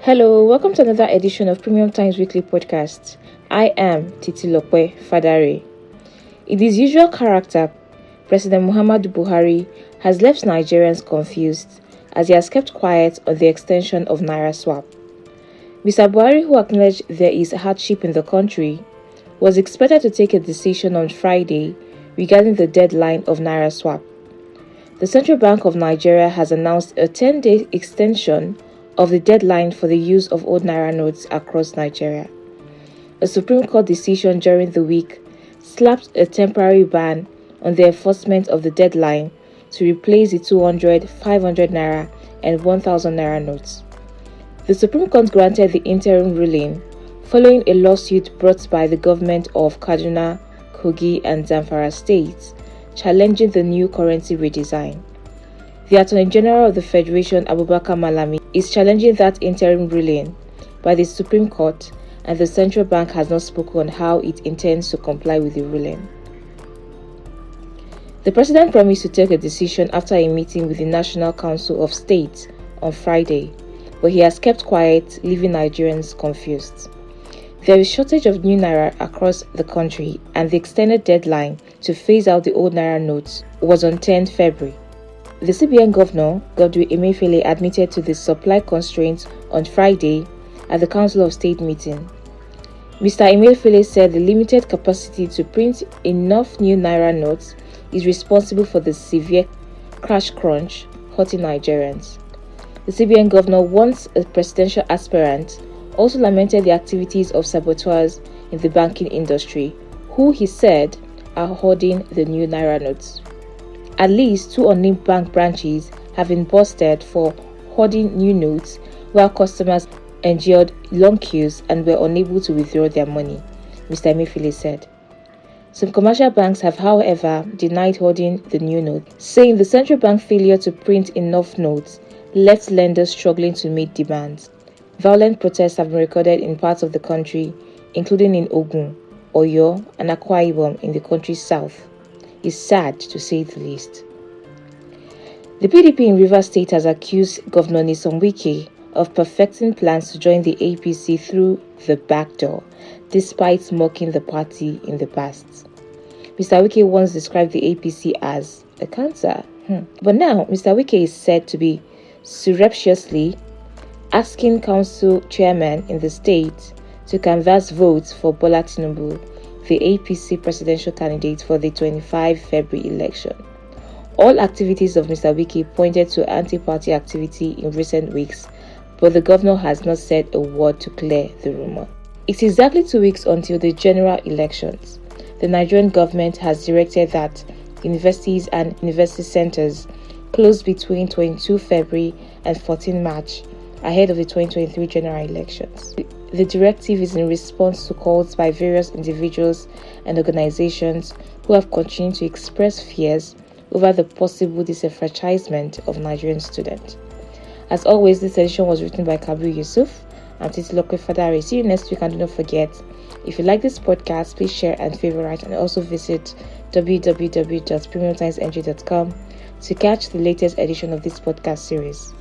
Hello, welcome to another edition of Premium Times Weekly Podcast. I am Titilope Fadare. In his usual character, President Buhari has left Nigerians confused as he has kept quiet on the extension of naira swap. Mr. Buhari, who acknowledged there is hardship in the country, was expected to take a decision on Friday regarding the deadline of naira swap. The Central Bank of Nigeria has announced a 10-day extension of the deadline for the use of old naira notes across Nigeria. A Supreme Court decision during the week slapped a temporary ban on the enforcement of the deadline to replace the 200, 500 naira and 1000 naira notes. The Supreme Court granted the interim ruling following a lawsuit brought by the government of Kaduna, Kogi and Zamfara states challenging the new currency redesign. The Attorney General of the Federation, Abubakar Malami, is challenging that interim ruling by the Supreme Court, and the Central Bank has not spoken on how it intends to comply with the ruling. The President promised to take a decision after a meeting with the National Council of State on Friday, but he has kept quiet, leaving Nigerians confused. There is shortage of new naira across the country, and the extended deadline to phase out the old naira notes was on 10 February. The CBN Governor, Godwin Emefiele, admitted to the supply constraints on Friday at the Council of State meeting. Mr. Emefiele said the limited capacity to print enough new naira notes is responsible for the severe cash crunch hurting Nigerians. The CBN Governor, once a presidential aspirant, also lamented the activities of saboteurs in the banking industry, who he said are hoarding the new naira notes. At least 2 unnamed bank branches have been busted for hoarding new notes, while customers endured long queues and were unable to withdraw their money, Mr. Emefiele said. Some commercial banks have, however, denied hoarding the new notes, saying the central bank failure to print enough notes left lenders struggling to meet demands. Violent protests have been recorded in parts of the country, including in Ogun, Oyo, and Akwa Ibom in the country's south. It's sad to say the least. The PDP in Rivers State has accused Governor Wike of perfecting plans to join the APC through the back door, despite mocking the party in the past. Mr. Wike once described the APC as a cancer. But now, Mr. Wike is said to be surreptitiously asking council chairmen in the state to canvass votes for Bola Tinubu, the APC presidential candidate for the 25 February election. All activities of Mr. Wike pointed to anti-party activity in recent weeks, but the governor has not said a word to clear the rumor. It's exactly 2 weeks until the general elections. The Nigerian government has directed that universities and university centers close between 22 February and 14 March ahead of the 2023 general elections. The directive is in response to calls by various individuals and organizations who have continued to express fears over the possible disenfranchisement of Nigerian students. As always, this edition was written by Kabir Yusuf and Titilope Fadare. See you next week, and do not forget, if you like this podcast, please share and favorite, and also visit www.premiumtimesng.com to catch the latest edition of this podcast series.